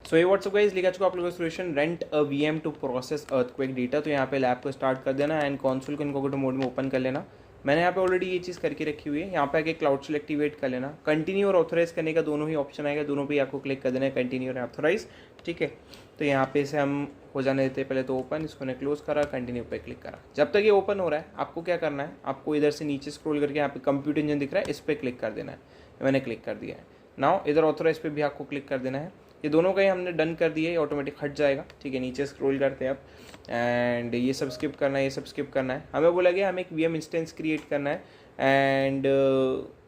सो ये WhatsApp guys लिखा चुका आप लोगों का solution rent a VM to process earthquake data. तो यहाँ पे लैब को स्टार्ट कर देना एंड कंसोल को इनकॉग्निटो मोड में ओपन कर लेना। मैंने यहाँ पे ऑलरेडी ये चीज़ करके रखी हुई है। यहाँ पे आके क्लाउड सेल एक्टिवेट कर लेना। कंटिन्यू और ऑथोराइज करने का दोनों ही ऑप्शन आएगा, दोनों पे आपको क्लिक कर देना है, कंटिन्यू और ऑथोराइज। ठीक है, तो यहाँ पे से हम हो जाने देते हैं पहले तो ओपन, इसको ने क्लोज करा, कंटिन्यू पे क्लिक करा। जब तक ये ओपन हो रहा है आपको क्या करना है, आपको इधर से नीचे स्क्रॉल करके यहाँ पे कंप्यूटर इंजन दिख रहा है, इस पर क्लिक कर देना है। मैंने क्लिक कर दिया है। नाउ इधर ऑथोराइज पे भी आपको क्लिक कर देना है। ये दोनों का ही हमने डन कर दिया है, ऑटोमेटिक हट जाएगा। ठीक है, नीचे स्क्रॉल करते हैं आप एंड ये सब स्किप करना है, ये सब स्किप करना है। हमें बोला गया हमें एक वीएम इंस्टेंस क्रिएट करना है एंड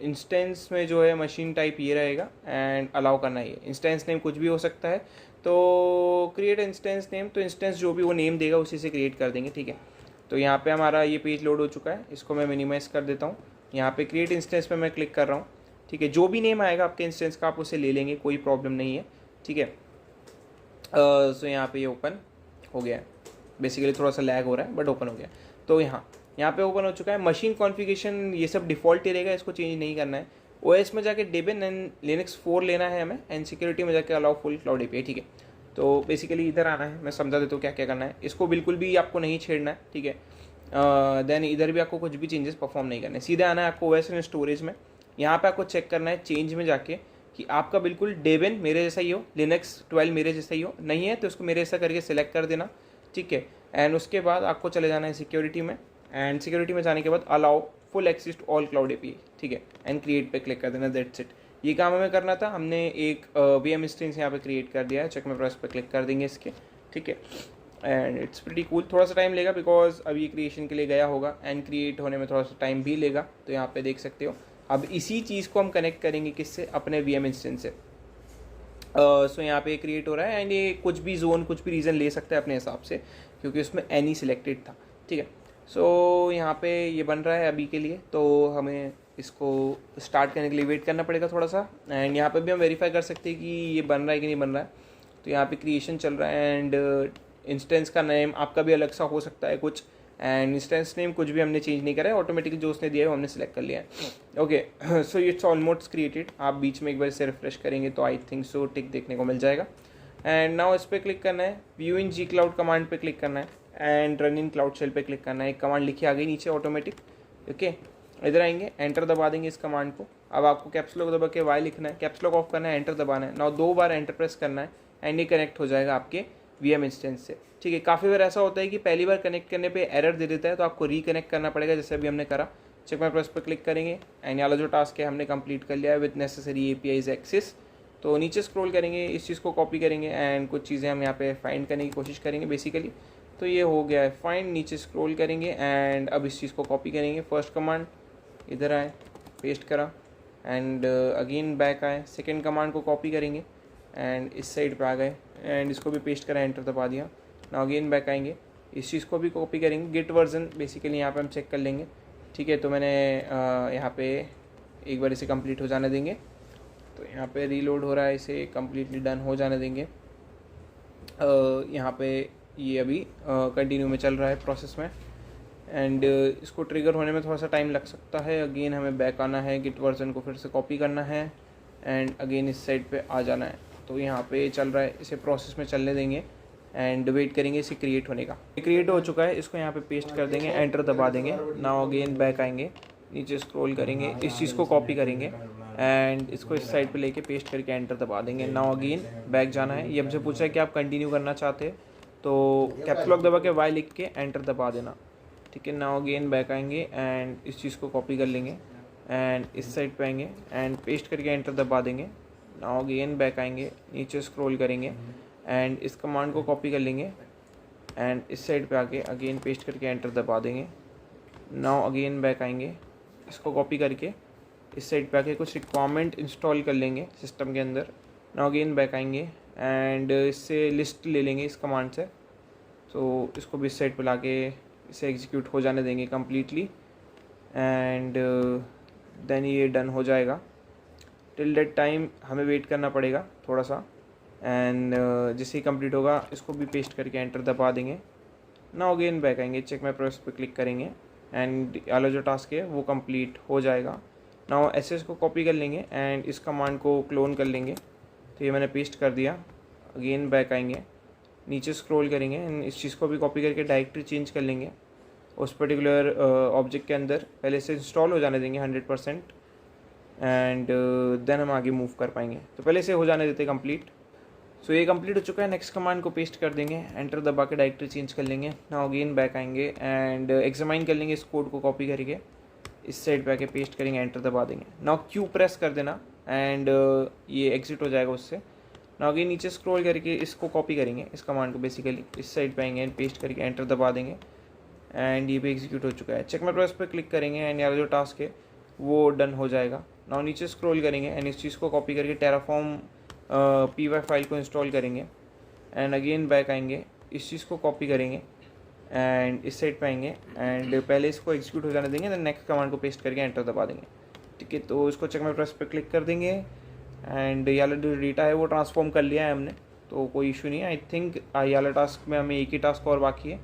इंस्टेंस में जो है मशीन टाइप ये रहेगा एंड अलाउ करना है। इंस्टेंस नेम कुछ भी हो सकता है, तो क्रिएट इंस्टेंस नेम, तो इंस्टेंस जो भी वो नेम देगा उसी से क्रिएट कर देंगे। ठीक है, तो यहाँ पे हमारा ये पेज लोड हो चुका है, इसको मैं मिनिमाइज़ कर देता हूँ। यहाँ पे क्रिएट इंस्टेंस पे मैं क्लिक कर रहा हूँ। ठीक है, जो भी नेम आएगा आपके इंस्टेंस का आप उसे ले लेंगे, कोई प्रॉब्लम नहीं है। ठीक है, सो यहाँ पे ये ओपन हो गया है। बेसिकली थोड़ा सा लैग हो रहा है बट ओपन हो गया। तो यहाँ पे ओपन हो चुका है। मशीन कॉन्फ़िगरेशन ये सब डिफ़ॉल्ट ही रहेगा, इसको चेंज नहीं करना है। ओएस में जाके डेबियन एंड लिनक्स 4 लेना है हमें एंड सिक्योरिटी में जाके अलाउ फुल क्लाउड एपीआई। ठीक है, तो बेसिकली इधर आना है, मैं समझा देता हूँ क्या क्या करना है। इसको बिल्कुल भी आपको नहीं छेड़ना है। ठीक है, देन इधर भी आपको कुछ भी चेंजेस परफॉर्म नहीं करना है, सीधे आना है आपको ओएस एंड स्टोरेज में। यहाँ पे आपको चेक करना है चेंज में जाके कि आपका बिल्कुल डेबियन मेरे जैसा ही हो, लिनक्स 12 मेरे जैसा ही हो। नहीं है तो उसको मेरे जैसा करके सिलेक्ट कर देना। ठीक है, एंड उसके बाद आपको चले जाना है सिक्योरिटी में एंड सिक्योरिटी में जाने के बाद allow full access to all cloud API. ठीक है, एंड क्रिएट पे क्लिक कर देना, दैट्स इट। ये काम हमें करना था। हमने एक वीएम इंस्टेंस यहाँ पे क्रिएट कर दिया है। चेक में प्रेस पे क्लिक कर देंगे इसके। ठीक है, एंड इट्स प्रीटी कूल। थोड़ा सा टाइम लेगा बिकॉज अभी क्रिएशन के लिए गया होगा एंड क्रिएट होने में थोड़ा सा टाइम भी लेगा। तो यहाँ पे देख सकते हो। अब इसी चीज़ को हम कनेक्ट करेंगे किससे, अपने वीएम इंस्टेंस से। सो यहाँ पे क्रिएट हो रहा है एंड ये कुछ भी जोन कुछ भी रीजन ले सकता है अपने हिसाब से, क्योंकि उसमें एनी सिलेक्टेड था। ठीक है, सो यहाँ पे ये बन रहा है अभी के लिए, तो हमें इसको स्टार्ट करने के लिए वेट करना पड़ेगा थोड़ा सा। एंड यहाँ पे भी हम वेरीफाई कर सकते हैं कि ये बन रहा है कि नहीं बन रहा है। तो यहाँ पे क्रिएशन चल रहा है एंड इंस्टेंस का नेम आपका भी अलग सा हो सकता है कुछ, एंड इंस्टेंस नेम कुछ भी हमने चेंज नहीं करा है, ऑटोमेटिकली जो उसने दिया है वो हमने सेलेक्ट कर लिया है। Okay, so it's almost created. आप बीच में एक बार इसे रिफ्रेश करेंगे तो आई थिंक सो टिक देखने को मिल जाएगा। एंड नाउ इस पर क्लिक करना है, view in G cloud command पे क्लिक करना है and run in cloud shell पे क्लिक करना है। एक कमांड लिखी आ गई नीचे ऑटोमेटिक। ओके, इधर आएंगे, एंटर दबा देंगे इस कमांड को। अब आपको कैप्स लॉक दबा के वाई लिखना है, कैप्स लॉक ऑफ करना है, एंटर दबाना है। नाउ 2 बार एंटर प्रेस करना है एंड ये कनेक्ट हो जाएगा आपके वीएम इंस्टेंस से। ठीक है, काफ़ी बार ऐसा होता है कि पहली बार कनेक्ट करने पे एरर दे देता है, तो आपको रिकनेक्ट करना पड़ेगा, जैसे अभी हमने करा। चेक माय प्रेस पर क्लिक करेंगे एंड वाला जो टास्क है हमने कंप्लीट कर लिया है विद नेसेसरी एपीआईज एक्सेस। तो नीचे स्क्रॉल करेंगे, इस चीज़ को कॉपी करेंगे एंड कुछ चीज़ें हम यहाँ पे फाइंड करने की कोशिश करेंगे बेसिकली। तो ये हो गया है फाइंड, नीचे स्क्रॉल करेंगे एंड अब इस चीज़ को कॉपी करेंगे। फर्स्ट कमांड इधर आए, पेस्ट करा एंड अगेन बैक आए, सेकेंड कमांड को कॉपी करेंगे एंड इस साइड पे आ गए एंड इसको भी पेस्ट करा, एंटर दबा दिया। नाउ अगेन बैक आएंगे, इस चीज़ को भी कॉपी करेंगे। गेट वर्जन बेसिकली यहाँ पे हम चेक कर लेंगे। ठीक है, तो मैंने यहाँ पे एक बार इसे कंप्लीट हो जाने देंगे। तो यहाँ पे रीलोड हो रहा है, इसे कम्प्लीटली डन हो जाने देंगे। यहाँ पे ये अभी कंटिन्यू में चल रहा है प्रोसेस में एंड इसको ट्रिगर होने में थोड़ा सा टाइम लग सकता है। अगेन हमें बैक आना है, गिट वर्जन को फिर से कॉपी करना है एंड अगेन इस साइड पे आ जाना है। तो यहाँ पे चल रहा है, इसे प्रोसेस में चलने देंगे एंड वेट करेंगे इसे क्रिएट होने का। क्रिएट हो चुका है, इसको यहाँ पे पेस्ट कर देंगे, एंटर दबा देंगे। नाउ अगेन बैक आएंगे, नीचे स्क्रॉल करेंगे, इस चीज़ को कॉपी करेंगे एंड इसको इस साइड पे लेके पेस्ट करके एंटर दबा देंगे। नाउ अगेन बैक जाना है। ये हमसे पूछा है कि आप कंटिन्यू करना चाहते हैं, तो कैप्स लॉक दबा के वाई लिख के एंटर दबा देना। ठीक है, नाउ अगेन बैक आएंगे एंड इस चीज़ को कॉपी कर लेंगे एंड इस साइड पे आएंगे एंड पेस्ट करके एंटर दबा देंगे। नाउ अगेन बैक आएंगे, नीचे स्क्रॉल करेंगे एंड इस कमांड को कॉपी कर लेंगे एंड इस साइड पे आके अगेन पेस्ट करके एंटर दबा देंगे। नाउ अगेन बैक आएंगे, इसको कॉपी करके इस साइड पे आके कुछ रिक्वायरमेंट इंस्टॉल कर लेंगे सिस्टम के अंदर। नाउ अगेन बैक आएंगे एंड इससे लिस्ट ले लेंगे इस कमांड से। तो इसको भी इस साइड पे लाके इसे एग्जीक्यूट हो जाने देंगे कम्प्लीटली एंड देन ये डन हो जाएगा। टिल दैट टाइम हमें वेट करना पड़ेगा थोड़ा सा एंड जैसे ही कंप्लीट होगा इसको भी पेस्ट करके एंटर दबा देंगे। नाउ अगेन बैक आएंगे, चेक माय प्रोसेस पे क्लिक करेंगे एंड वाला जो टास्क है वो कंप्लीट हो जाएगा। नाउ एसएस को कॉपी कर लेंगे एंड इस कमांड को क्लोन कर लेंगे। तो ये मैंने पेस्ट कर दिया। अगेन बैक आएंगे, नीचे स्क्रॉल करेंगे एंड इस चीज़ को भी कॉपी करके डायरेक्टरी चेंज कर लेंगे उस पर्टिकुलर ऑब्जेक्ट के अंदर, पहले से इंस्टॉल हो जाने देंगे 100% एंड देन हम आगे मूव कर पाएंगे। तो पहले से हो जाने देते कंप्लीट। सो ये कंप्लीट हो चुका है। नेक्स्ट कमांड को पेस्ट कर देंगे, एंटर दबा के डायरेक्टरी चेंज कर लेंगे। नाउ अगेन बैक आएंगे एंड एग्जामाइन कर लेंगे इस कोड को कॉपी करके, इस साइड पे आके पेस्ट करेंगे, एंटर दबा देंगे। नाउ क्यू प्रेस कर देना एंड ये एग्जिट हो जाएगा उससे। नाउ अगेन नीचे स्क्रॉल करके इसको कॉपी करेंगे, इस कमांड को बेसिकली इस साइड पे आएंगे एंड पेस्ट करके एंटर दबा देंगे एंड ये भी एग्जीक्यूट हो चुका है। चेक माय प्रोग्रेस पे क्लिक करेंगे एंड यार जो टास्क है वो डन हो जाएगा। नाउ नीचे स्क्रॉल करेंगे एंड इस चीज़ को कॉपी करके टेराफॉर्म py फाइल को इंस्टॉल करेंगे एंड अगेन बैक आएंगे, इस चीज़ को कॉपी करेंगे एंड इस साइड पे आएंगे एंड पहले इसको एग्जीक्यूट हो जाने देंगे, देन नेक्स्ट कमांड को पेस्ट करके एंटर दबा देंगे। ठीक है, तो इसको चेक माय प्रोग्रेस पे क्लिक कर देंगे एंड ये वाला जो डेटा है वो ट्रांसफॉर्म कर लिया है हमने, तो कोई इशू नहीं है। आई थिंक ये वाला टास्क में हमें एक ही टास्क और बाकी है।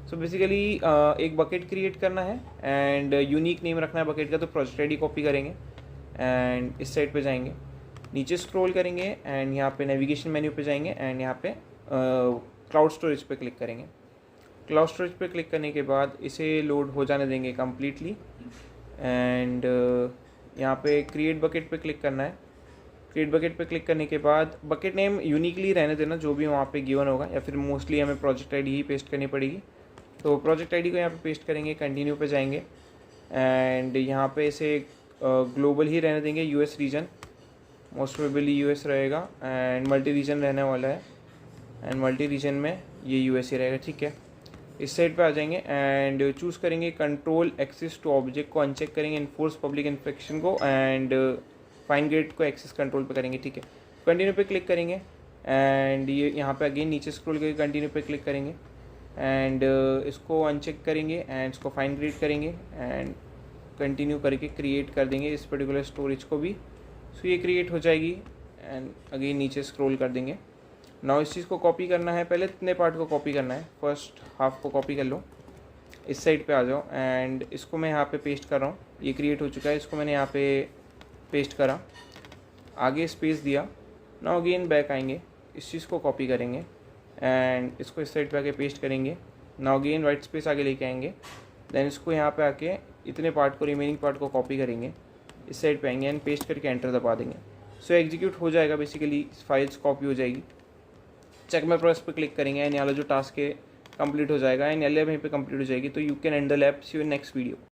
सो बेसिकली एक बकेट क्रिएट करना है एंड यूनिक नेम रखना है बकेट का, तो प्रोजेक्ट आईडी कॉपी करेंगे एंड इस साइड पे जाएंगे, नीचे स्क्रॉल करेंगे एंड यहाँ पे नेविगेशन मेन्यू पे जाएंगे एंड यहाँ पे क्लाउड स्टोरेज पे क्लिक करेंगे। क्लाउड स्टोरेज पे क्लिक करने के बाद इसे लोड हो जाने देंगे कम्प्लीटली एंड यहाँ पे क्रिएट बकेट पे क्लिक करना है। क्रिएट बकेट पे क्लिक करने के बाद बकेट नेम यूनिकली रहने देना जो भी वहाँ पे गिवन होगा, या फिर मोस्टली हमें प्रोजेक्ट आईडी ही पेस्ट करनी पड़ेगी। तो प्रोजेक्ट आईडी को यहाँ पे पेस्ट करेंगे, कंटिन्यू पे जाएंगे एंड यहाँ पे इसे ग्लोबल ही रहने देंगे, US region, most probably US रहेगा एंड मल्टी रीजन रहने वाला है एंड मल्टी रीजन में ये यूएस ही रहेगा। ठीक है, इस साइड पे आ जाएंगे एंड चूज़ करेंगे कंट्रोल एक्सेस टू ऑब्जेक्ट को अनचेक करेंगे, इन्फोर्स पब्लिक इन्फेक्शन को एंड फाइन ग्रेड को एक्सेस कंट्रोल पे करेंगे। ठीक है, कंटिन्यू पे क्लिक करेंगे एंड ये यहाँ पे अगेन नीचे स्क्रॉल करके कंटिन्यू पे क्लिक करेंगे एंड इसको अनचेक करेंगे एंड इसको फाइन ग्रेड करेंगे एंड कंटिन्यू करके क्रिएट कर देंगे इस पर्टिकुलर स्टोरेज को भी। सो ये क्रिएट हो जाएगी एंड अगेन नीचे स्क्रॉल कर देंगे। नाउ इस चीज़ को कॉपी करना है, पहले इतने पार्ट को कॉपी करना है, फर्स्ट हाफ को कॉपी कर लो, इस साइड पे आ जाओ एंड इसको मैं यहाँ पे पेस्ट कर रहा हूँ। ये क्रिएट हो चुका है, इसको मैंने यहाँ पे पेस्ट करा, आगे स्पेस दिया। नाउ अगेन बैक आएंगे, इस चीज़ को कॉपी करेंगे एंड इसको इस साइड पे आके पेस्ट करेंगे। नाउ अगेन वाइट स्पेस आगे लेके आएंगे, देन इसको यहाँ पे आके इतने पार्ट को, रिमेनिंग पार्ट को कॉपी करेंगे, इस साइड पे आएंगे एंड पेस्ट करके एंटर दबा देंगे। सो एग्जीक्यूट हो जाएगा, बेसिकली फाइल्स कॉपी हो जाएगी। चेक माय प्रोग्रेस पे क्लिक करेंगे एंड यहाँ जो टास्क है कंप्लीट हो जाएगा एंड एल वहीं पे कंप्लीट हो जाएगी। तो you can end the lab, see you next video.